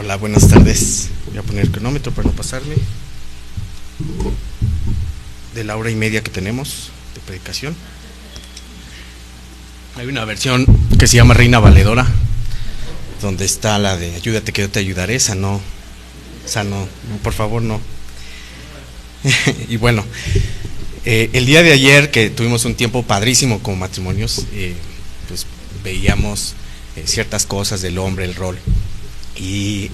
Hola, buenas tardes. Voy a poner el cronómetro para no pasarme de la hora y media que tenemos de predicación. Hay una versión que se llama Reina Valedora, donde está la de ayúdate que yo te ayudaré. Esa no, por favor no. Y bueno, el día de ayer que tuvimos un tiempo padrísimo como matrimonios, pues veíamos ciertas cosas del hombre, el rol. Y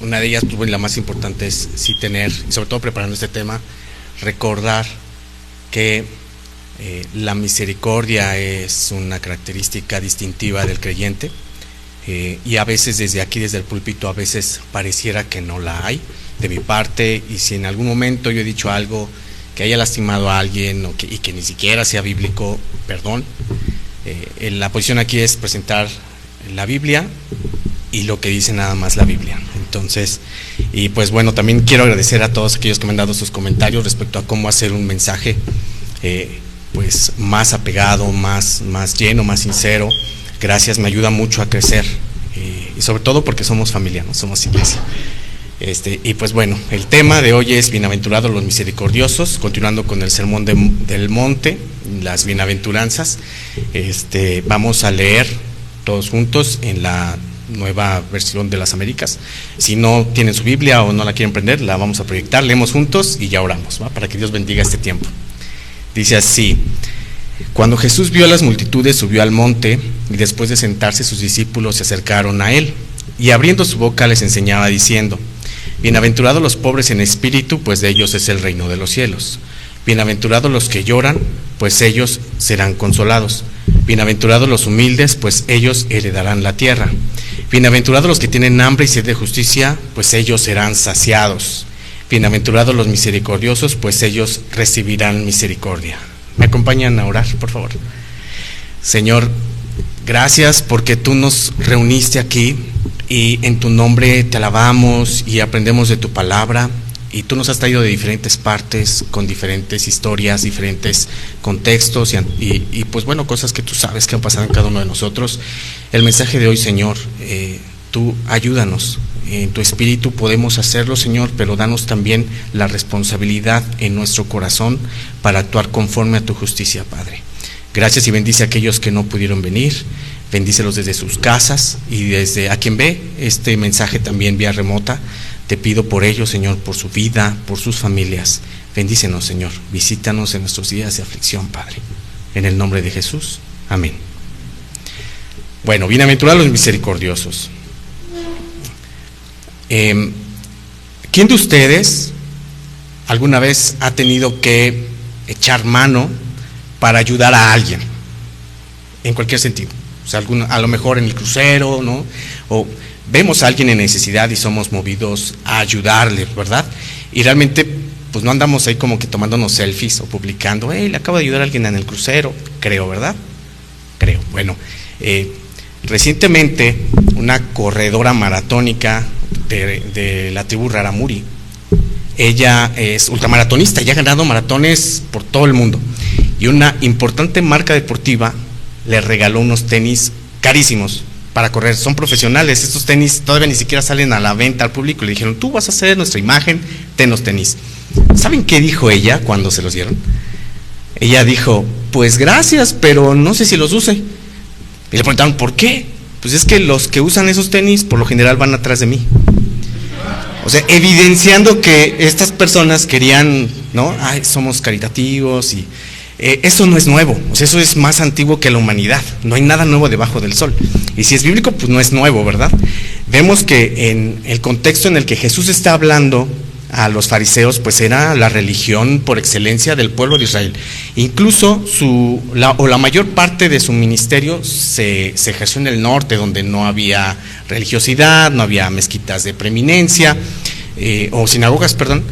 una de ellas, pues, la más importante es sí tener, y sobre todo preparando este tema, recordar que la misericordia es una característica distintiva del creyente, y a veces desde aquí, desde el púlpito, a veces pareciera que no la hay de mi parte, y si en algún momento yo he dicho algo que haya lastimado a alguien y que ni siquiera sea bíblico, perdón. La posición aquí es presentar la Biblia y lo que dice nada más la Biblia. Entonces, y pues bueno, también quiero agradecer a todos aquellos que me han dado sus comentarios respecto a cómo hacer un mensaje pues más apegado, más lleno, más sincero. Gracias, me ayuda mucho a crecer, y sobre todo porque somos familia, no somos iglesia. Y pues bueno, el tema de hoy es bienaventurados los misericordiosos, continuando con el sermón del monte, las bienaventuranzas. Vamos a leer todos juntos en la nueva versión de las Américas. Si no tienen su Biblia o no la quieren prender, la vamos a proyectar, leemos juntos y ya oramos, ¿va? Para que Dios bendiga este tiempo. Dice así: cuando Jesús vio a las multitudes, subió al monte, y después de sentarse sus discípulos se acercaron a él, y abriendo su boca les enseñaba diciendo: bienaventurados los pobres en espíritu, pues de ellos es el reino de los cielos. Bienaventurados los que lloran, pues ellos serán consolados. Bienaventurados los humildes, pues ellos heredarán la tierra. Bienaventurados los que tienen hambre y sed de justicia, pues ellos serán saciados. Bienaventurados los misericordiosos, pues ellos recibirán misericordia. ¿Me acompañan a orar, por favor? Señor, gracias porque tú nos reuniste aquí y en tu nombre te alabamos y aprendemos de tu palabra. Y tú nos has traído de diferentes partes, con diferentes historias, diferentes contextos y pues bueno, cosas que tú sabes que han pasado en cada uno de nosotros. El mensaje de hoy, Señor, tú ayúdanos. En tu espíritu podemos hacerlo, Señor, pero danos también la responsabilidad en nuestro corazón para actuar conforme a tu justicia, Padre. Gracias y bendice a aquellos que no pudieron venir. Bendícelos desde sus casas y desde a quien ve este mensaje también vía remota. Te pido por ellos, Señor, por su vida, por sus familias. Bendícenos, Señor. Visítanos en nuestros días de aflicción, Padre. En el nombre de Jesús. Amén. Bueno, bienaventurados los misericordiosos. ¿Quién de ustedes alguna vez ha tenido que echar mano para ayudar a alguien? En cualquier sentido. O sea, a lo mejor en el crucero, ¿no? O vemos a alguien en necesidad y somos movidos a ayudarle, ¿verdad? Y realmente, pues no andamos ahí como que tomándonos selfies o publicando, le acabo de ayudar a alguien en el crucero, creo, ¿verdad? Creo. Bueno, recientemente una corredora maratónica de la tribu Raramuri, ella es ultramaratonista y ha ganado maratones por todo el mundo. Y una importante marca deportiva le regaló unos tenis carísimos para correr, son profesionales, estos tenis todavía ni siquiera salen a la venta al público. Le dijeron, tú vas a hacer nuestra imagen, ten los tenis. ¿Saben qué dijo ella cuando se los dieron? Ella dijo, pues gracias, pero no sé si los use. Y le preguntaron, ¿por qué? Pues es que los que usan esos tenis por lo general van atrás de mí. O sea, evidenciando que estas personas querían, ¿no? Somos caritativos y eso no es nuevo, o sea, eso es más antiguo que la humanidad, no hay nada nuevo debajo del sol. Y si es bíblico, pues no es nuevo, ¿verdad? Vemos que en el contexto en el que Jesús está hablando a los fariseos, pues era la religión por excelencia del pueblo de Israel. Incluso la mayor parte de su ministerio se ejerció en el norte, donde no había religiosidad, no había mezquitas de preeminencia, o sinagogas, perdón.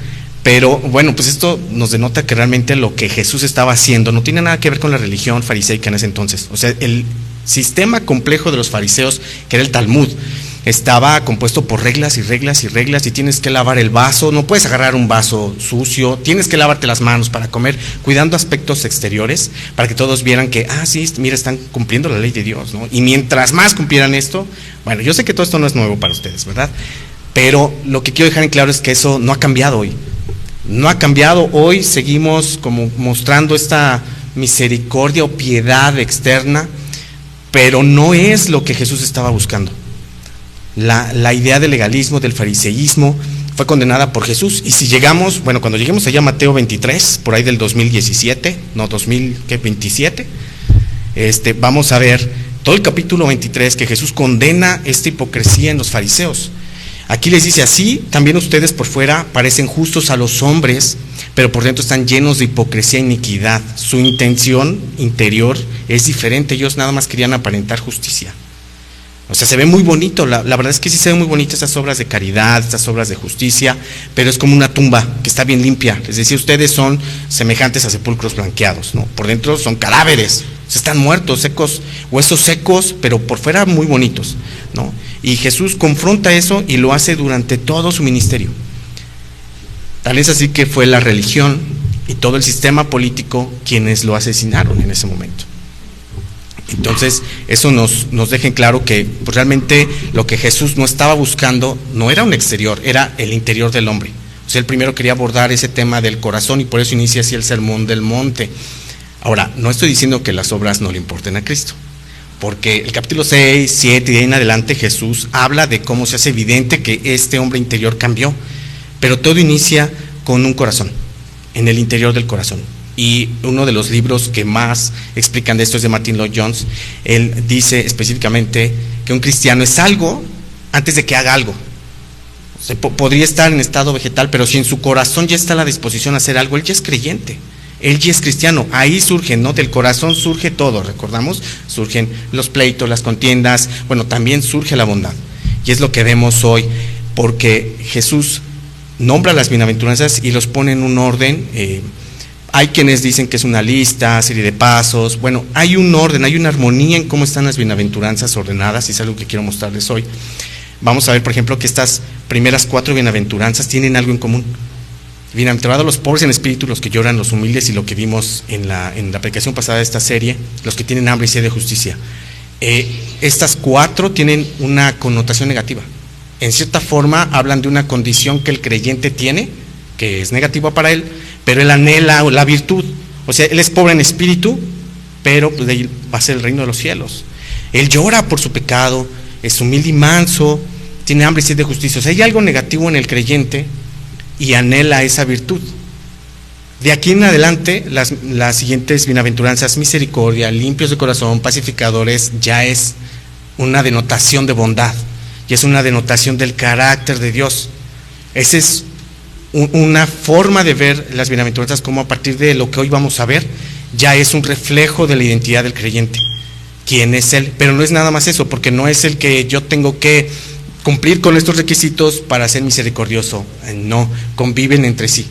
Pero bueno, pues esto nos denota que realmente lo que Jesús estaba haciendo no tiene nada que ver con la religión fariseica en ese entonces. O sea, el sistema complejo de los fariseos, que era el Talmud, estaba compuesto por reglas y reglas y reglas, y tienes que lavar el vaso, no puedes agarrar un vaso sucio, tienes que lavarte las manos para comer, cuidando aspectos exteriores, para que todos vieran que, sí, mira, están cumpliendo la ley de Dios, ¿no? Y mientras más cumplieran esto, bueno, yo sé que todo esto no es nuevo para ustedes, ¿verdad? Pero lo que quiero dejar en claro es que eso no ha cambiado hoy. No ha cambiado, hoy seguimos como mostrando esta misericordia o piedad externa, pero no es lo que Jesús estaba buscando. La idea del legalismo, del fariseísmo, fue condenada por Jesús. Y si llegamos, cuando lleguemos allá a Mateo 23, por ahí del 2017, no, 2027, vamos a ver todo el capítulo 23, que Jesús condena esta hipocresía en los fariseos. Aquí les dice: así también ustedes por fuera parecen justos a los hombres, pero por dentro están llenos de hipocresía e iniquidad. Su intención interior es diferente, ellos nada más querían aparentar justicia. O sea, se ve muy bonito, la verdad es que sí se ven muy bonitas estas obras de caridad, estas obras de justicia, pero es como una tumba que está bien limpia. Les decía, ustedes son semejantes a sepulcros blanqueados, ¿no? Por dentro son cadáveres, están muertos, secos, huesos secos, pero por fuera muy bonitos, ¿no? Y Jesús confronta eso y lo hace durante todo su ministerio. Tal es así que fue la religión y todo el sistema político quienes lo asesinaron en ese momento. Entonces, eso nos deja en claro que pues, realmente lo que Jesús no estaba buscando no era un exterior, era el interior del hombre. O sea, él primero quería abordar ese tema del corazón y por eso inicia así el Sermón del Monte. Ahora, no estoy diciendo que las obras no le importen a Cristo, porque el capítulo 6, 7 y de ahí en adelante Jesús habla de cómo se hace evidente que este hombre interior cambió, pero todo inicia con un corazón, en el interior del corazón. Y uno de los libros que más explican de esto es de Martin Lloyd-Jones. Él dice específicamente que un cristiano es algo antes de que haga algo. O sea, podría estar en estado vegetal, pero si en su corazón ya está la disposición a hacer algo, él ya es creyente, él ya es cristiano. Ahí surge, ¿no? Del corazón surge todo, recordamos, surgen los pleitos, las contiendas, también surge la bondad. Y es lo que vemos hoy, porque Jesús nombra las bienaventuranzas y los pone en un orden. Hay quienes dicen que es una lista, serie de pasos. Hay un orden, hay una armonía en cómo están las bienaventuranzas ordenadas, y es algo que quiero mostrarles hoy. Vamos a ver, por ejemplo, que estas primeras 4 bienaventuranzas tienen algo en común. Bienaventurados los pobres en espíritu, los que lloran, los humildes, y lo que vimos en la predicación pasada de esta serie, los que tienen hambre y sed de justicia. Estas 4 tienen una connotación negativa. En cierta forma hablan de una condición que el creyente tiene, que es negativa para él, pero él anhela la virtud. O sea, él es pobre en espíritu, pero de ahí va a ser el reino de los cielos. Él llora por su pecado, es humilde y manso, tiene hambre y sed de justicia. O sea, hay algo negativo en el creyente y anhela esa virtud. De aquí en adelante, las siguientes bienaventuranzas: misericordia, limpios de corazón, pacificadores, ya es una denotación de bondad, y es una denotación del carácter de Dios. Esa es una forma de ver las bienaventuranzas, como a partir de lo que hoy vamos a ver, ya es un reflejo de la identidad del creyente. ¿Quién es él? Pero no es nada más eso, porque no es el que yo tengo que cumplir con estos requisitos para ser misericordioso. No, conviven entre sí.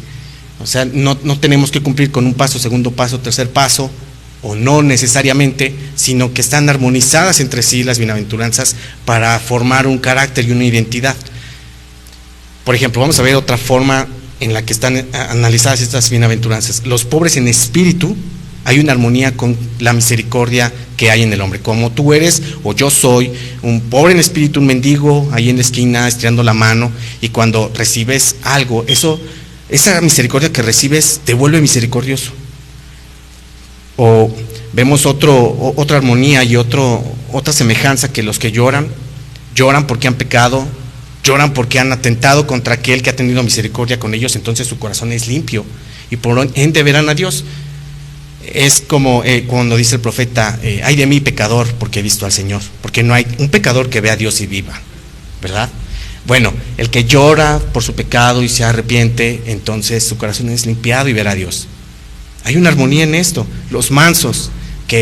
O sea, no tenemos que cumplir con un paso, segundo paso, tercer paso, o no necesariamente, sino que están armonizadas entre sí las bienaventuranzas para formar un carácter y una identidad. Por ejemplo, vamos a ver otra forma en la que están analizadas estas bienaventuranzas. Los pobres en espíritu, hay una armonía con la misericordia que hay en el hombre. Como tú eres, o yo soy, un pobre en espíritu, un mendigo ahí en la esquina estirando la mano, y cuando recibes algo, esa misericordia que recibes te vuelve misericordioso. O vemos otra armonía y otra semejanza, que los que lloran porque han pecado, lloran porque han atentado contra aquel que ha tenido misericordia con ellos, entonces su corazón es limpio y por ende verán a Dios. Es como cuando dice el profeta: ay de mí pecador, porque he visto al Señor. Porque no hay un pecador que vea a Dios y viva, ¿verdad? El que llora por su pecado y se arrepiente, entonces su corazón es limpiado y verá a Dios. Hay una armonía en esto. Los mansos,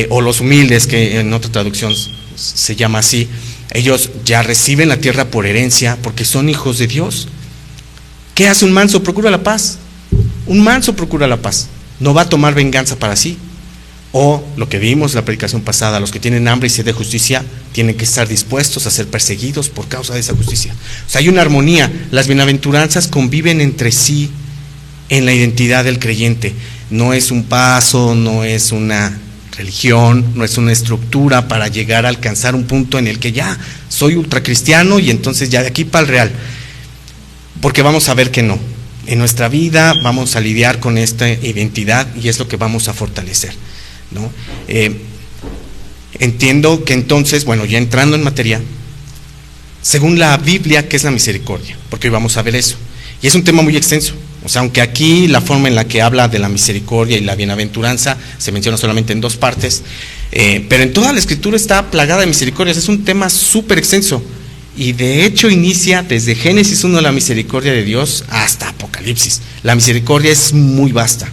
o los humildes, que en otra traducción se llama así, ellos ya reciben la tierra por herencia porque son hijos de Dios. ¿Qué hace un manso? Procura la paz. Un manso procura la paz. No va a tomar venganza para sí. O lo que vimos en la predicación pasada, los que tienen hambre y sed de justicia tienen que estar dispuestos a ser perseguidos por causa de esa justicia. O sea, hay una armonía. Las bienaventuranzas conviven entre sí en la identidad del creyente. No es un paso, no es una religión, no es una estructura para llegar a alcanzar un punto en el que ya soy ultracristiano y entonces ya de aquí para el real. Porque vamos a ver que no. En nuestra vida vamos a lidiar con esta identidad y es lo que vamos a fortalecer, ¿no? Entiendo que entonces, bueno, ya entrando en materia, según la Biblia, ¿qué es la misericordia? Porque hoy vamos a ver eso. Y es un tema muy extenso. O sea, aunque aquí la forma en la que habla de la misericordia y la bienaventuranza se menciona solamente en 2 partes, pero en toda la Escritura está plagada de misericordias. Es un tema súper extenso. Y de hecho inicia desde Génesis 1 la misericordia de Dios hasta Apocalipsis. La misericordia es muy vasta.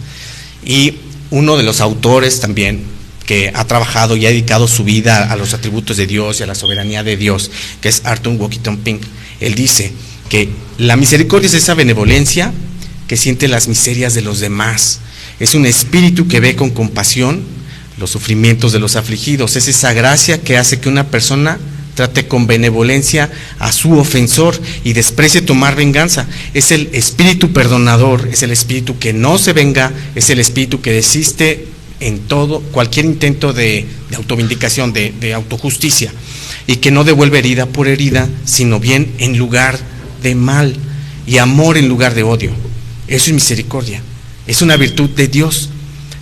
Y uno de los autores también que ha trabajado y ha dedicado su vida a los atributos de Dios y a la soberanía de Dios, que es Arthur Washington Pink, él dice que la misericordia es esa benevolencia que siente las miserias de los demás. Es un espíritu que ve con compasión los sufrimientos de los afligidos. Es esa gracia que hace que una persona trate con benevolencia a su ofensor y desprecie tomar venganza. Es el espíritu perdonador, es el espíritu que no se venga, es el espíritu que desiste en todo, cualquier intento de autovindicación, de autojusticia, y que no devuelve herida por herida, sino bien en lugar de mal, y amor en lugar de odio. Eso es misericordia, es una virtud de Dios.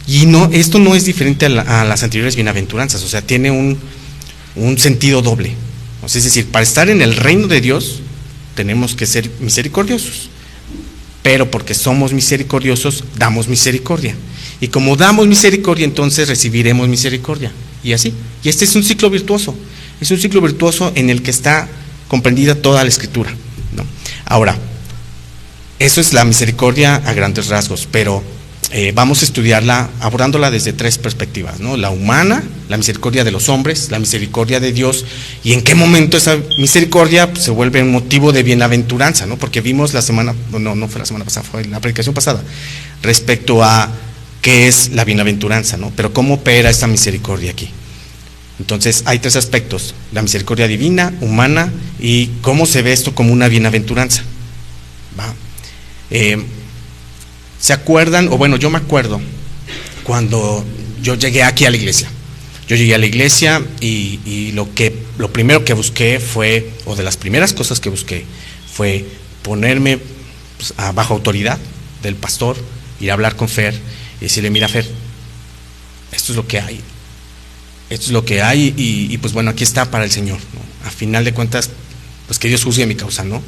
Y no, esto no es diferente a las anteriores bienaventuranzas, o sea, tiene un sentido doble. O sea, es decir, para estar en el reino de Dios tenemos que ser misericordiosos, pero porque somos misericordiosos damos misericordia, y como damos misericordia entonces recibiremos misericordia, y así. Y este es un ciclo virtuoso, es un ciclo virtuoso en el que está comprendida toda la Escritura, ¿no? Ahora, eso es la misericordia a grandes rasgos, pero vamos a estudiarla abordándola desde 3 perspectivas, ¿no? La humana, la misericordia de los hombres, la misericordia de Dios, y en qué momento esa misericordia pues, se vuelve un motivo de bienaventuranza, ¿no? Porque vimos no fue la semana pasada, fue la predicación pasada, respecto a qué es la bienaventuranza, ¿no? Pero cómo opera esta misericordia aquí. Entonces hay 3 aspectos: la misericordia divina, humana, y cómo se ve esto como una bienaventuranza, ¿va? ¿Se acuerdan? O bueno, yo me acuerdo cuando yo llegué aquí a la iglesia. Yo llegué a la iglesia y lo primero que busqué fue, o de las primeras cosas que busqué, fue ponerme pues, bajo autoridad del pastor, ir a hablar con Fer y decirle: mira, Fer, esto es lo que hay. Esto es lo que hay y pues bueno, aquí está para el Señor, ¿no? A final de cuentas, pues que Dios juzgue mi causa, ¿no?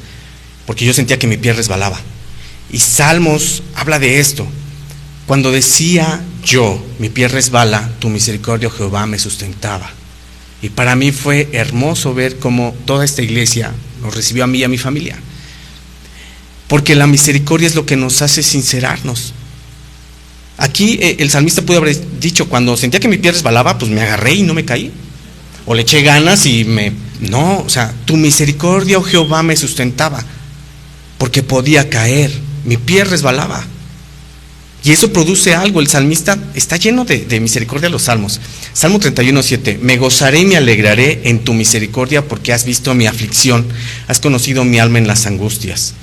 Porque yo sentía que mi pie resbalaba. Y Salmos habla de esto. Cuando decía yo, mi pie resbala, tu misericordia, oh Jehová, me sustentaba. Y para mí fue hermoso ver cómo toda esta iglesia nos recibió a mí y a mi familia. Porque la misericordia es lo que nos hace sincerarnos. Aquí el salmista pudo haber dicho: cuando sentía que mi pie resbalaba, pues me agarré y no me caí. O le eché ganas y No, o sea, tu misericordia, oh Jehová, me sustentaba. Porque podía caer, mi pie resbalaba. Y eso produce algo. El salmista está lleno de misericordia. Los salmos. Salmo 31:7: me gozaré y me alegraré en tu misericordia, porque has visto mi aflicción, has conocido mi alma en las angustias.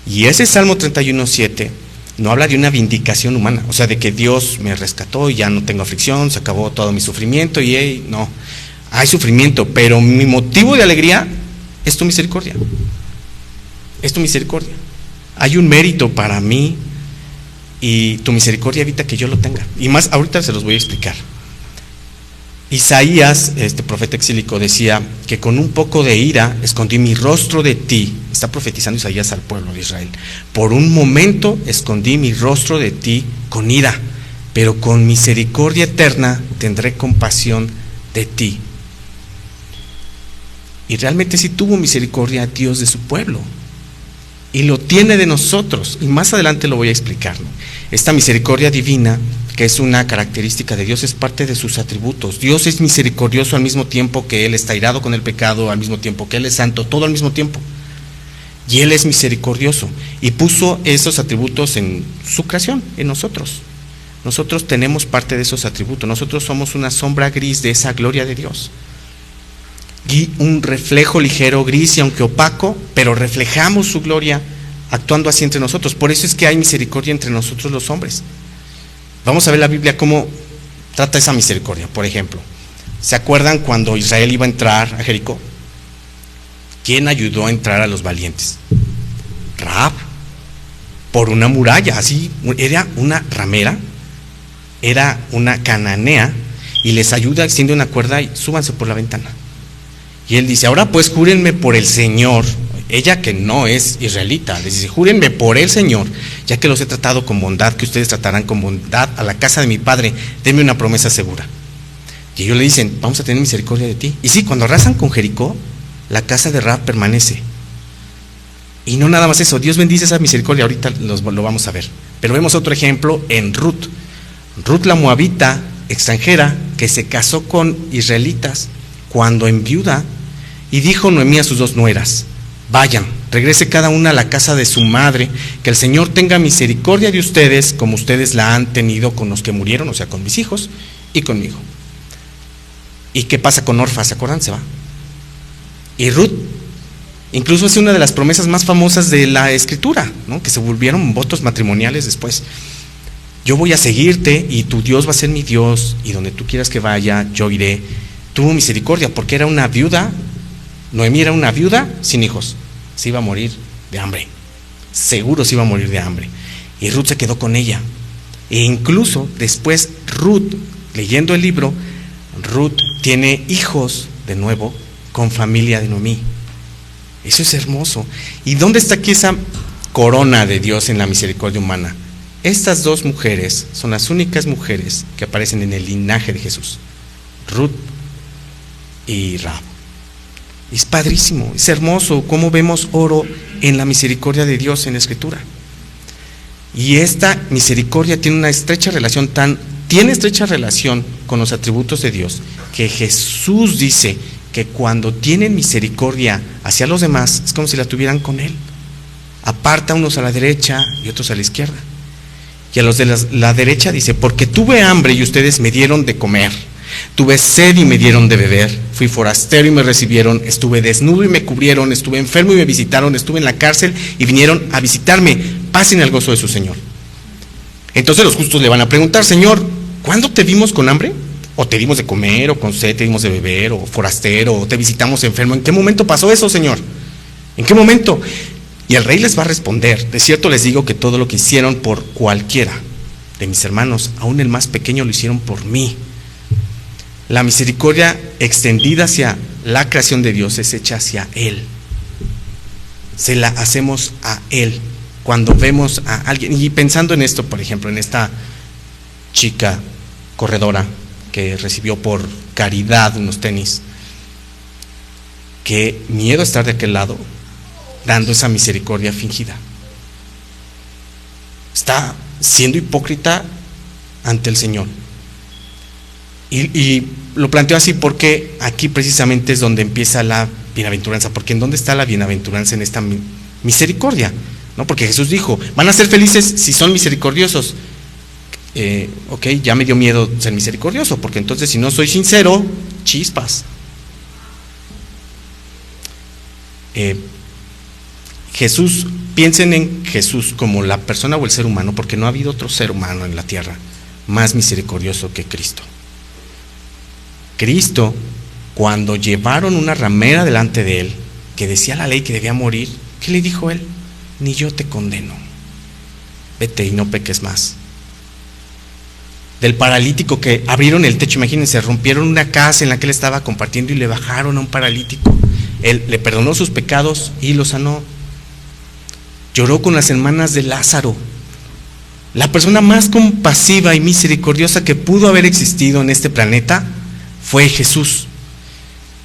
Y ese Salmo 31:7 no habla de una vindicación humana, o sea, de que Dios me rescató y ya no tengo aflicción, se acabó todo mi sufrimiento y no, hay sufrimiento, pero mi motivo de alegría es tu misericordia. Es tu misericordia. Hay un mérito para mí y tu misericordia evita que yo lo tenga. Y más, ahorita se los voy a explicar. Isaías, este profeta exílico, decía que con un poco de ira escondí mi rostro de ti. Está profetizando Isaías al pueblo de Israel. Por un momento escondí mi rostro de ti con ira, pero con misericordia eterna tendré compasión de ti. Y realmente sí tuvo misericordia a Dios de su pueblo. Y lo tiene de nosotros. Y más adelante lo voy a explicar, ¿no? Esta misericordia divina, que es una característica de Dios, es parte de sus atributos. Dios es misericordioso al mismo tiempo que Él está airado con el pecado, al mismo tiempo que Él es santo, todo al mismo tiempo. Y Él es misericordioso y puso esos atributos en su creación, en nosotros. nosotros tenemos parte de esos atributos. Nosotros somos una sombra gris de esa gloria de Dios. Y un reflejo ligero, gris y aunque opaco, pero reflejamos su gloria actuando así entre nosotros. Por eso es que hay misericordia entre nosotros los hombres. Vamos a ver la Biblia cómo trata esa misericordia. Por ejemplo, ¿se acuerdan cuando Israel iba a entrar a Jericó? ¿Quién ayudó a entrar a los valientes? Rahab, por una muralla, así, era una ramera, era una cananea, y les ayuda, extiende una cuerda y súbanse por la ventana. Y él dice, ahora pues júrenme por el Señor. Ella, que no es israelita, les dice, júrenme por el Señor, ya que los he tratado con bondad, que ustedes tratarán con bondad a la casa de mi padre, denme una promesa segura. Y ellos le dicen, vamos a tener misericordia de ti. Y sí, cuando arrasan con Jericó, la casa de Rahab permanece. Y no nada más eso, Dios bendice esa misericordia, ahorita lo vamos a ver. Pero vemos otro ejemplo en Ruth. Ruth, la moabita, extranjera, que se casó con israelitas cuando enviuda, y dijo Noemí a sus dos nueras, vayan, regrese cada una a la casa de su madre, que el Señor tenga misericordia de ustedes, como ustedes la han tenido con los que murieron, o sea, con mis hijos y conmigo. ¿Y qué pasa con Orfa? ¿Se acuerdan? Se va. Y Ruth incluso es una de las promesas más famosas de la Escritura, ¿no? Que se volvieron votos matrimoniales después. Yo voy a seguirte y tu Dios va a ser mi Dios, y donde tú quieras que vaya, yo iré. Tuvo misericordia porque era una viuda. Noemí era una viuda sin hijos, se iba a morir de hambre, seguro se iba a morir de hambre, y Ruth se quedó con ella. E incluso después Ruth, leyendo el libro, Ruth tiene hijos de nuevo con familia de Noemí. Eso es hermoso. ¿Y dónde está aquí esa corona de Dios en la misericordia humana? Estas dos mujeres son las únicas mujeres que aparecen en el linaje de Jesús, Ruth y Rahab. Es padrísimo, es hermoso cómo vemos oro en la misericordia de Dios en la Escritura. Y esta misericordia tiene una estrecha relación, con los atributos de Dios, que Jesús dice que cuando tienen misericordia hacia los demás, es como si la tuvieran con Él. Aparta unos a la derecha y otros a la izquierda. Y a los de la derecha dice, porque tuve hambre y ustedes me dieron de comer. Tuve sed y me dieron de beber, fui forastero y me recibieron, estuve desnudo y me cubrieron, estuve enfermo y me visitaron, estuve en la cárcel y vinieron a visitarme. Pasen el gozo de su Señor. Entonces los justos le van a preguntar, Señor, ¿cuándo te vimos con hambre? ¿O te dimos de comer, o con sed te dimos de beber, o forastero, o te visitamos enfermo? ¿En qué momento pasó eso, Señor? ¿En qué momento? Y el rey les va a responder, de cierto les digo que todo lo que hicieron por cualquiera de mis hermanos, aún el más pequeño, lo hicieron por mí. La misericordia extendida hacia la creación de Dios es hecha hacia Él. Se la hacemos a Él. Cuando vemos a alguien, y pensando en esto, por ejemplo, en esta chica corredora que recibió por caridad unos tenis, qué miedo estar de aquel lado, dando esa misericordia fingida. Está siendo hipócrita ante el Señor. Y lo planteo así porque aquí precisamente es donde empieza la bienaventuranza. Porque ¿en dónde está la bienaventuranza? En esta misericordia, ¿no? Porque Jesús dijo, van a ser felices si son misericordiosos. Ok, ya me dio miedo ser misericordioso, porque entonces si no soy sincero, chispas. Jesús, piensen en Jesús como la persona o el ser humano, porque no ha habido otro ser humano en la tierra más misericordioso que Cristo. Cristo, cuando llevaron una ramera delante de él, que decía la ley que debía morir, ¿qué le dijo él? Ni yo te condeno, vete y no peques más. Del paralítico que abrieron el techo, imagínense, rompieron una casa en la que él estaba compartiendo y le bajaron a un paralítico. Él le perdonó sus pecados y lo sanó. Lloró con las hermanas de Lázaro. La persona más compasiva y misericordiosa que pudo haber existido en este planeta fue Jesús.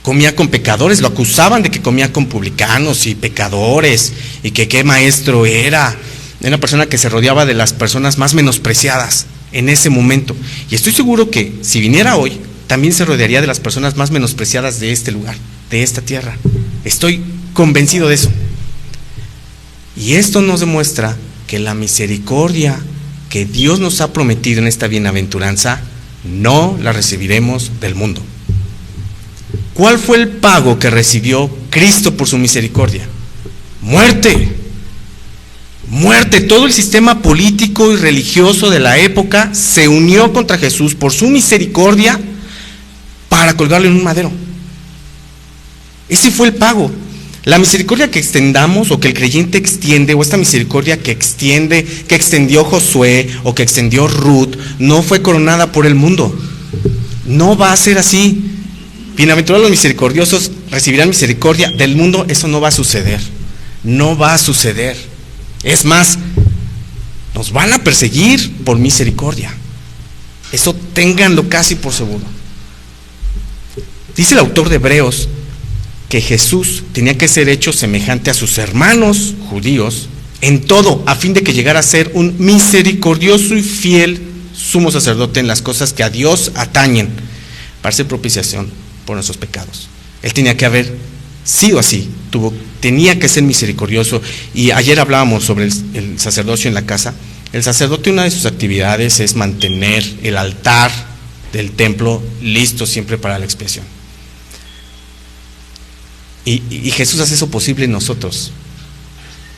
Comía con pecadores, lo acusaban de que comía con publicanos y pecadores, y que qué maestro era. Era una persona que se rodeaba de las personas más menospreciadas en ese momento. Y estoy seguro que si viniera hoy, también se rodearía de las personas más menospreciadas de este lugar, de esta tierra. Estoy convencido de eso. Y esto nos demuestra que la misericordia que Dios nos ha prometido en esta bienaventuranza, no la recibiremos del mundo. ¿Cuál fue el pago que recibió Cristo por su misericordia? Muerte. Muerte. Todo el sistema político y religioso de la época se unió contra Jesús por su misericordia para colgarlo en un madero. Ese fue el pago. La misericordia que extendamos o que el creyente extiende, o esta misericordia que extendió Josué o que extendió Ruth, no fue coronada por el mundo. No va a ser así. Bienaventurados los misericordiosos, recibirán misericordia del mundo. Eso no va a suceder. No va a suceder. Es más, nos van a perseguir por misericordia. Eso ténganlo casi por seguro. Dice el autor de Hebreos que Jesús tenía que ser hecho semejante a sus hermanos judíos en todo, a fin de que llegara a ser un misericordioso y fiel sumo sacerdote en las cosas que a Dios atañen, para hacer propiciación por nuestros pecados. Él tenía que haber sido así, tenía que ser misericordioso. Y ayer hablábamos sobre el sacerdocio en la casa. El sacerdote, una de sus actividades es mantener el altar del templo listo siempre para la expiación. Y Jesús hace eso posible en nosotros,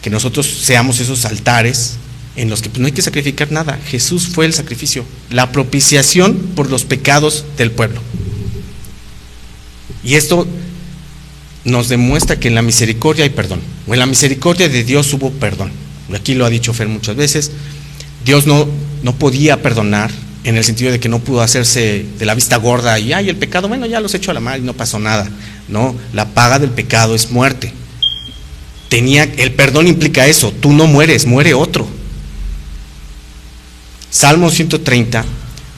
que nosotros seamos esos altares en los que no hay que sacrificar nada. Jesús fue el sacrificio, la propiciación por los pecados del pueblo. Y esto nos demuestra que en la misericordia hay perdón, o en la misericordia de Dios hubo perdón. Aquí lo ha dicho Fer muchas veces. Dios no podía perdonar, en el sentido de que no pudo hacerse de la vista gorda y el pecado, bueno, ya los echo a la mar y no pasó nada. No, la paga del pecado es muerte. El perdón implica eso, tú no mueres, muere otro. Salmo 130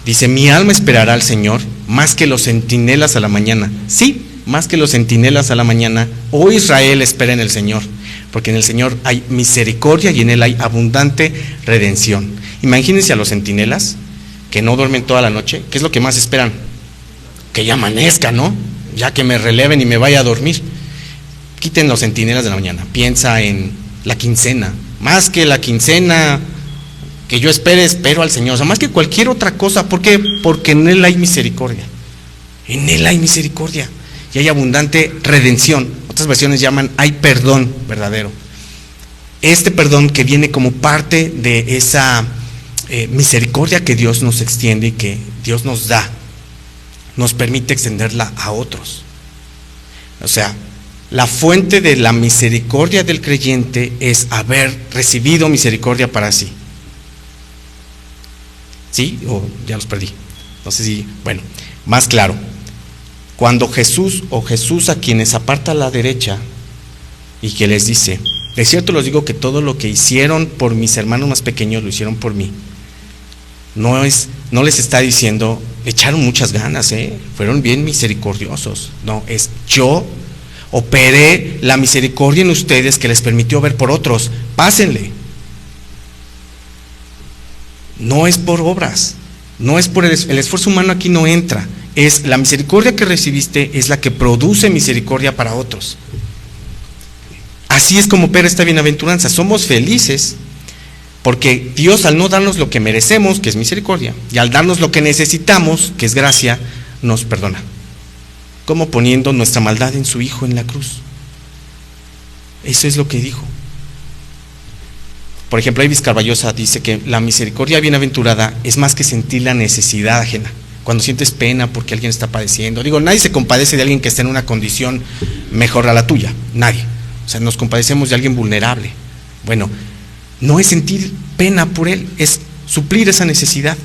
dice: mi alma esperará al Señor más que los centinelas a la mañana. Sí, más que los centinelas a la mañana. Oh Israel, espera en el Señor, porque en el Señor hay misericordia y en Él hay abundante redención. Imagínense a los centinelas que no duermen toda la noche. ¿Qué es lo que más esperan? Que ya amanezca, ¿no? Ya que me releven y me vaya a dormir. Quiten los centinelas de la mañana. Piensa en la quincena. Más que la quincena que yo espero al Señor. O sea, más que cualquier otra cosa. ¿Por qué? Porque en Él hay misericordia. En Él hay misericordia. Y hay abundante redención. Otras versiones llaman hay perdón verdadero. Este perdón que viene como parte de esa misericordia que Dios nos extiende y que Dios nos da, nos permite extenderla a otros. O sea, la fuente de la misericordia del creyente es haber recibido misericordia para sí. ¿Sí? ¿O ya los perdí? No sé si, bueno, más claro. Cuando Jesús a quienes aparta a la derecha y que les dice: de cierto les digo que todo lo que hicieron por mis hermanos más pequeños lo hicieron por mí. No les está diciendo echaron muchas ganas, fueron bien misericordiosos. No, es yo operé la misericordia en ustedes que les permitió ver por otros. Pásenle. No es por obras, no es por el esfuerzo humano, aquí no entra. Es la misericordia que recibiste, es la que produce misericordia para otros. Así es como opera esta bienaventuranza. Somos felices porque Dios, al no darnos lo que merecemos, que es misericordia, y al darnos lo que necesitamos, que es gracia, nos perdona. Como poniendo nuestra maldad en su Hijo en la cruz. Eso es lo que dijo. Por ejemplo, Ibis Carballosa dice que la misericordia bienaventurada es más que sentir la necesidad ajena. Cuando sientes pena porque alguien está padeciendo. Digo, nadie se compadece de alguien que está en una condición mejor a la tuya. Nadie. O sea, nos compadecemos de alguien vulnerable. Bueno, no es sentir pena por él, es suplir esa necesidad.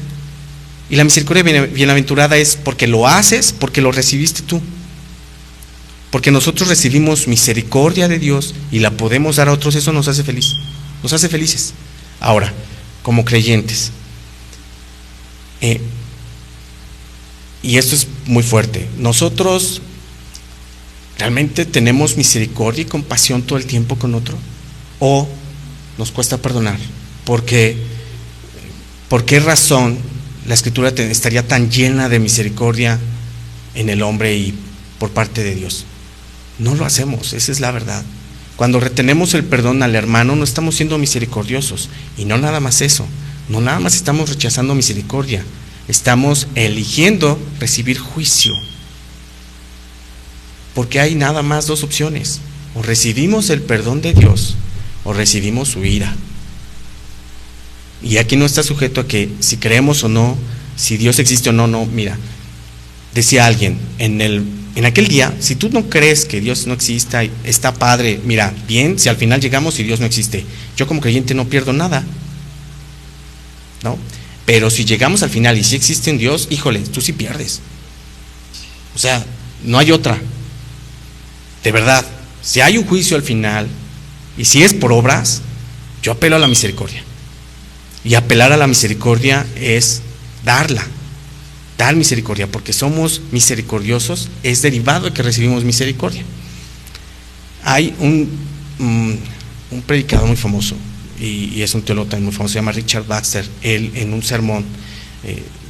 Y la misericordia bienaventurada es porque lo haces, porque lo recibiste tú. Porque nosotros recibimos misericordia de Dios y la podemos dar a otros. Eso nos hace feliz, nos hace felices. Ahora, como creyentes, y esto es muy fuerte, nosotros ¿realmente tenemos misericordia y compasión todo el tiempo con otro? ¿O nos cuesta perdonar? Porque, ¿por qué razón la Escritura estaría tan llena de misericordia en el hombre y por parte de Dios? No lo hacemos, esa es la verdad. Cuando retenemos el perdón al hermano, no estamos siendo misericordiosos. Y no nada más eso, No nada más estamos rechazando misericordia, estamos eligiendo recibir juicio. Porque hay nada más dos opciones: o recibimos el perdón de Dios o recibimos su ira. Y aquí no está sujeto a que si creemos o no, si Dios existe o no. No, mira, decía alguien en aquel día, si tú no crees que Dios no exista, está padre, mira, bien, si al final llegamos y Dios no existe, yo como creyente no pierdo nada, ¿no? Pero si llegamos al final y si existe un Dios, híjole, tú sí pierdes. O sea, no hay otra. De verdad, si hay un juicio al final y si es por obras, yo apelo a la misericordia. Y apelar a la misericordia es dar misericordia, porque somos misericordiosos, es derivado de que recibimos misericordia. Hay un predicador muy famoso, y es un teólogo también muy famoso, se llama Richard Baxter. Él en un sermón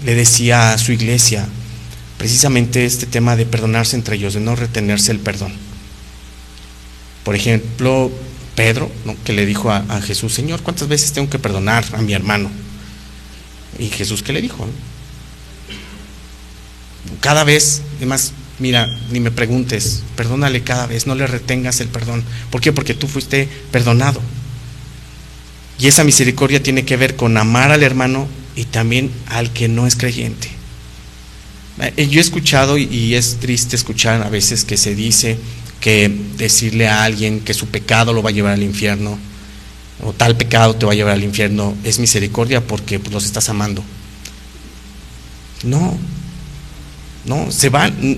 le decía a su iglesia precisamente este tema de perdonarse entre ellos, de no retenerse el perdón. Por ejemplo, Pedro, ¿no?, que le dijo a Jesús: Señor, ¿cuántas veces tengo que perdonar a mi hermano? Y Jesús, ¿qué le dijo? Cada vez. Además, mira, ni me preguntes, perdónale cada vez, no le retengas el perdón. ¿Por qué? Porque tú fuiste perdonado. Y esa misericordia tiene que ver con amar al hermano y también al que no es creyente. Yo he escuchado, y es triste escuchar a veces que se dice que decirle a alguien que su pecado lo va a llevar al infierno, o tal pecado te va a llevar al infierno, es misericordia porque pues, los estás amando. No, se van.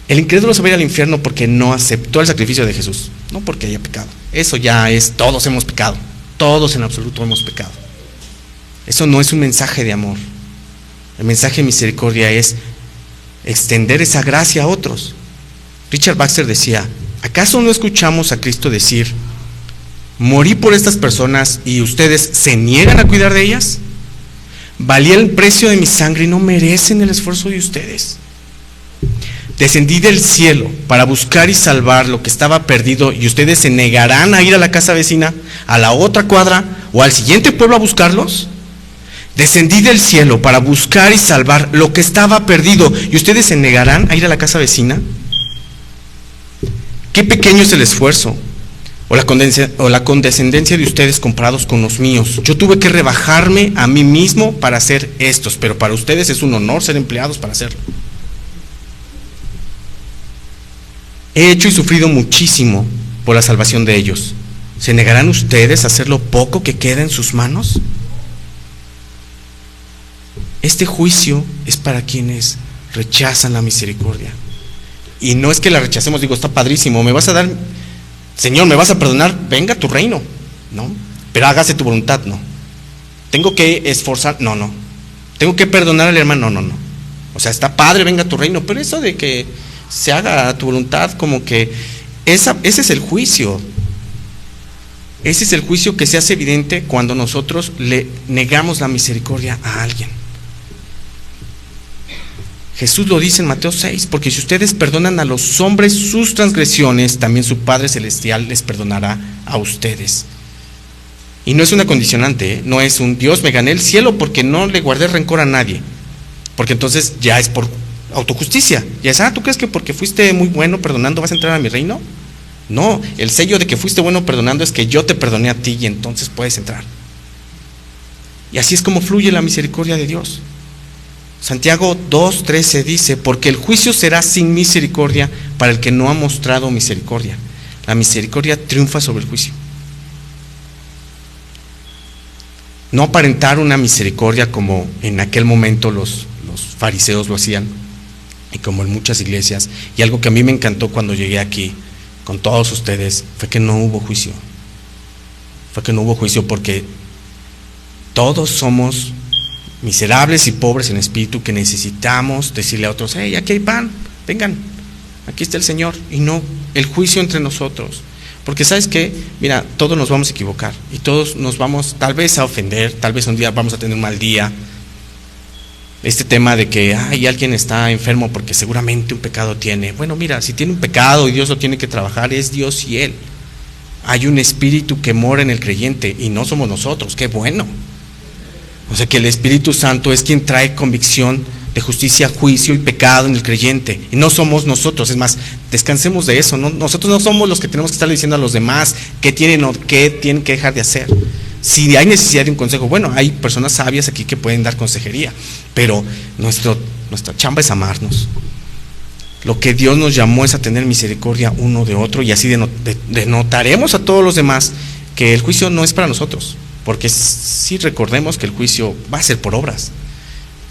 El incrédulo se va a ir al infierno porque no aceptó el sacrificio de Jesús, no porque haya pecado. Eso ya es, todos hemos pecado, todos en absoluto hemos pecado. Eso no es un mensaje de amor. El mensaje de misericordia es extender esa gracia a otros. Richard Baxter decía: ¿acaso no escuchamos a Cristo decir: morí por estas personas y ustedes se niegan a cuidar de ellas? Valía el precio de mi sangre y no merecen el esfuerzo de ustedes. Descendí del cielo para buscar y salvar lo que estaba perdido y ustedes se negarán a ir a la casa vecina, a la otra cuadra o al siguiente pueblo a buscarlos. Descendí del cielo para buscar y salvar lo que estaba perdido y ustedes se negarán a ir a la casa vecina. Qué pequeño es el esfuerzo o la condescendencia de ustedes comparados con los míos. Yo tuve que rebajarme a mí mismo para hacer estos, pero para ustedes es un honor ser empleados para hacerlo. He hecho y sufrido muchísimo por la salvación de ellos. ¿Se negarán ustedes a hacer lo poco que queda en sus manos? Este juicio es para quienes rechazan la misericordia. Y no es que la rechacemos, digo, está padrísimo, me vas a dar, Señor, me vas a perdonar, venga a tu reino, ¿no? Pero hágase tu voluntad, no. Tengo que esforzar, no. Tengo que perdonar al hermano, no. O sea, está padre, venga a tu reino, pero eso de que se haga tu voluntad, como que ese es el juicio. Ese es el juicio que se hace evidente cuando nosotros le negamos la misericordia a alguien. Jesús lo dice en Mateo 6, porque si ustedes perdonan a los hombres sus transgresiones, también su Padre Celestial les perdonará a ustedes. Y no es una condicionante, no es un Dios, me gané el cielo porque no le guardé rencor a nadie, porque entonces ya es por autojusticia, ya es, ¿tú crees que porque fuiste muy bueno perdonando vas a entrar a mi reino? No, el sello de que fuiste bueno perdonando es que yo te perdoné a ti y entonces puedes entrar. Y así es como fluye la misericordia de Dios. Santiago 2:13 dice: porque el juicio será sin misericordia para el que no ha mostrado misericordia. La misericordia triunfa sobre el juicio. No aparentar una misericordia como en aquel momento los fariseos lo hacían, y como en muchas iglesias. Y algo que a mí me encantó cuando llegué aquí con todos ustedes fue que no hubo juicio. Fue que no hubo juicio porque todos somos miserables y pobres en espíritu que necesitamos decirle a otros: hey, aquí hay pan, vengan, aquí está el Señor. Y no el juicio entre nosotros, porque ¿sabes qué? Mira, todos nos vamos a equivocar y todos nos vamos tal vez a ofender, tal vez un día vamos a tener un mal día. Este tema de que alguien está enfermo porque seguramente un pecado tiene. Bueno, mira, si tiene un pecado y Dios lo tiene que trabajar, es Dios y Él. Hay un espíritu que mora en el creyente y no somos nosotros, qué bueno. O sea que el Espíritu Santo es quien trae convicción de justicia, juicio y pecado en el creyente, y no somos nosotros. Es más, descansemos de eso, ¿no? Nosotros no somos los que tenemos que estar diciendo a los demás qué tienen o qué tienen que dejar de hacer. Si hay necesidad de un consejo, bueno, hay personas sabias aquí que pueden dar consejería, pero nuestra chamba es amarnos. Lo que Dios nos llamó es a tener misericordia uno de otro, y así denotaremos a todos los demás que el juicio no es para nosotros, porque sí recordemos que el juicio va a ser por obras,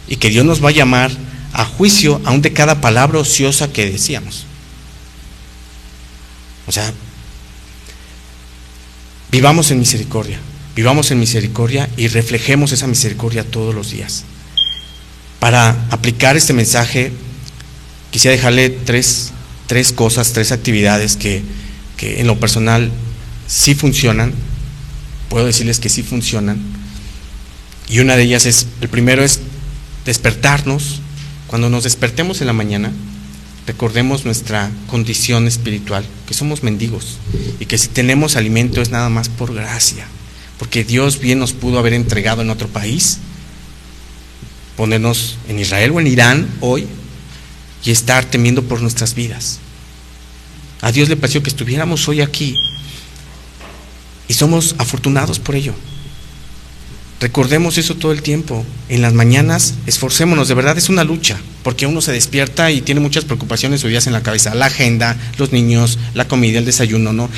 y que Dios nos va a llamar a juicio aún de cada palabra ociosa que decíamos. O sea, vivamos en misericordia y reflejemos esa misericordia todos los días. Para aplicar este mensaje, quisiera dejarle tres cosas, tres actividades que en lo personal sí funcionan. Puedo decirles que sí funcionan. Y una de ellas es, el primero es despertarnos. Cuando nos despertemos en la mañana, recordemos nuestra condición espiritual, que somos mendigos, y que si tenemos alimento es nada más por gracia, porque Dios bien nos pudo haber entregado en otro país, ponernos en Israel o en Irán hoy, y estar temiendo por nuestras vidas. A Dios le pareció que estuviéramos hoy aquí, y somos afortunados por ello. Recordemos eso todo el tiempo. En las mañanas esforcémonos, de verdad es una lucha, porque uno se despierta y tiene muchas preocupaciones o ideas en la cabeza, la agenda, los niños, la comida, el desayuno, ¿no?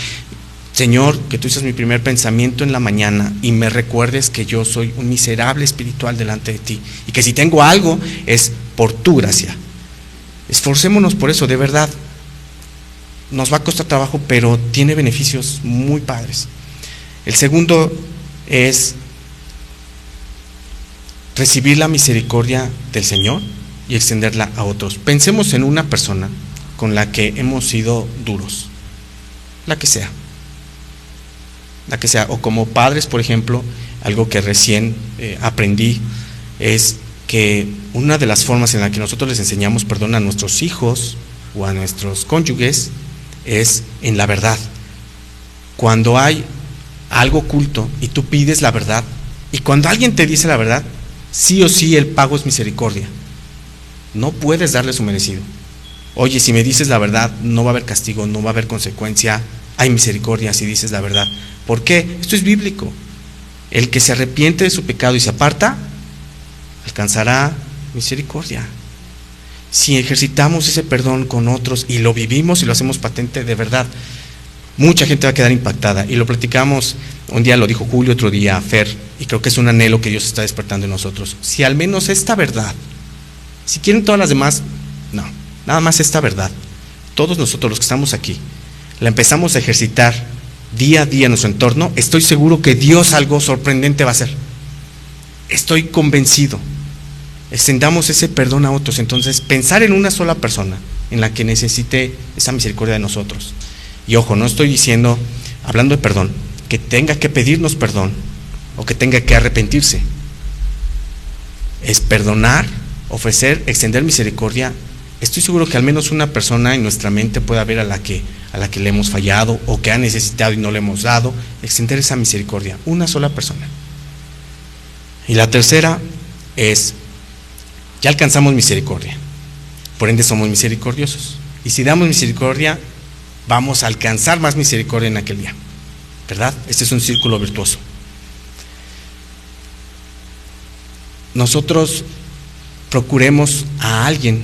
Señor, que tú seas mi primer pensamiento en la mañana y me recuerdes que yo soy un miserable espiritual delante de ti, y que si tengo algo es por tu gracia. Esforcémonos por eso, de verdad. Nos va a costar trabajo, pero tiene beneficios muy padres. El segundo es recibir la misericordia del Señor y extenderla a otros. Pensemos en una persona con la que hemos sido duros, la que sea, o como padres, por ejemplo, algo que recién aprendí es que una de las formas en la que nosotros les enseñamos perdón a nuestros hijos o a nuestros cónyuges es en la verdad. Cuando hay algo oculto y tú pides la verdad, y cuando alguien te dice la verdad, sí o sí el pago es misericordia. No puedes darle su merecido. Oye, si me dices la verdad, no va a haber castigo, no va a haber consecuencia, hay misericordia si dices la verdad. ¿Por qué? Esto es bíblico. El que se arrepiente de su pecado y se aparta, alcanzará misericordia. Si ejercitamos ese perdón con otros y lo vivimos y lo hacemos patente, de verdad, mucha gente va a quedar impactada. Y lo platicamos, un día lo dijo Julio, otro día Fer, y creo que es un anhelo que Dios está despertando en nosotros. Si al menos esta verdad, si quieren todas las demás, no, nada más esta verdad, todos nosotros los que estamos aquí, la empezamos a ejercitar día a día en nuestro entorno, estoy seguro que Dios algo sorprendente va a hacer. Estoy convencido. Extendamos ese perdón a otros. Entonces, pensar en una sola persona en la que necesite esa misericordia de nosotros. Y ojo, no estoy diciendo, hablando de perdón, que tenga que pedirnos perdón o que tenga que arrepentirse. Es perdonar, ofrecer, extender misericordia. Estoy seguro que al menos una persona en nuestra mente puede haber a la que le hemos fallado o que ha necesitado y no le hemos dado. Extender esa misericordia, una sola persona. Y la tercera es, ya alcanzamos misericordia, por ende somos misericordiosos. Y si damos misericordia, vamos a alcanzar más misericordia en aquel día, ¿verdad? Este es un círculo virtuoso. Nosotros procuremos a alguien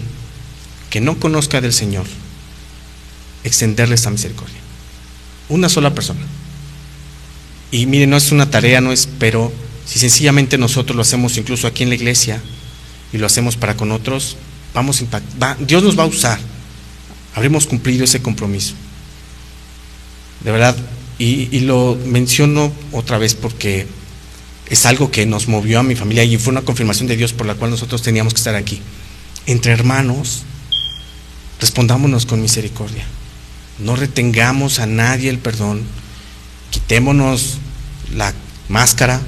que no conozca del Señor, extenderle esa misericordia. Una sola persona. Y miren, no es una tarea, no es, pero si sencillamente nosotros lo hacemos incluso aquí en la iglesia y lo hacemos para con otros, vamos a impactar, Dios nos va a usar. Habremos cumplido ese compromiso. De verdad, y lo menciono otra vez porque es algo que nos movió a mi familia y fue una confirmación de Dios por la cual nosotros teníamos que estar aquí. Entre hermanos, respondámonos con misericordia. No retengamos a nadie el perdón. Quitémonos la máscara.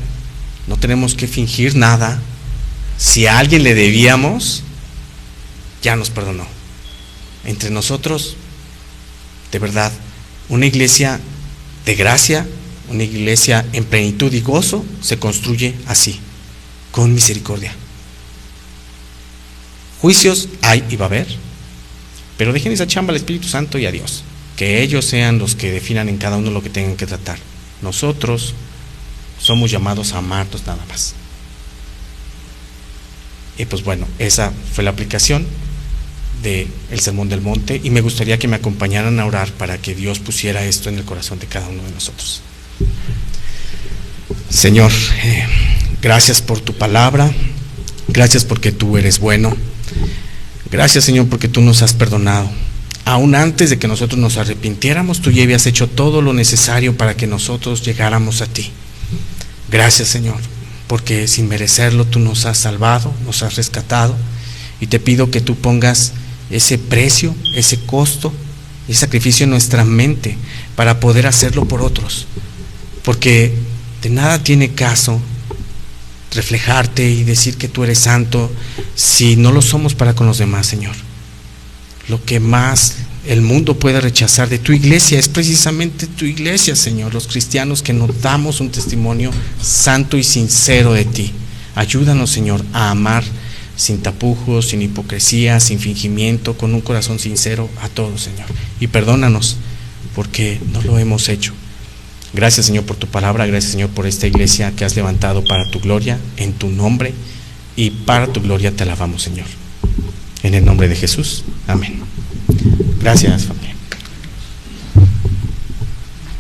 No tenemos que fingir nada. Si a alguien le debíamos, ya nos perdonó. Entre nosotros, de verdad, una iglesia de gracia, una iglesia en plenitud y gozo, se construye así. con misericordia. Juicios hay y va a haber, pero dejen esa chamba al Espíritu Santo y a Dios, que ellos sean los que definan en cada uno lo que tengan que tratar. Nosotros somos llamados a amarnos nada más. Y pues bueno, esa fue la aplicación del Sermón del Monte, y me gustaría que me acompañaran a orar para que Dios pusiera esto en el corazón de cada uno de nosotros. Señor, gracias por tu palabra, gracias porque tú eres bueno, gracias, Señor, porque tú nos has perdonado. Aún antes de que nosotros nos arrepintiéramos, tú ya habías hecho todo lo necesario para que nosotros llegáramos a ti. Gracias, Señor, porque sin merecerlo tú nos has salvado, nos has rescatado, y te pido que tú pongas ese precio, ese costo, ese sacrificio en nuestra mente para poder hacerlo por otros, porque de nada tiene caso reflejarte y decir que tú eres santo si no lo somos para con los demás, Señor. Lo que más el mundo puede rechazar de tu iglesia es precisamente tu iglesia, Señor, los cristianos que nos damos un testimonio santo y sincero de ti. Ayúdanos, Señor, a amar sin tapujos, sin hipocresía, sin fingimiento, con un corazón sincero a todos, Señor. Y perdónanos porque no lo hemos hecho. Gracias, Señor, por tu palabra. Gracias, Señor, por esta iglesia que has levantado para tu gloria, en tu nombre, y para tu gloria te alabamos, Señor. En el nombre de Jesús. Amén. Gracias, familia.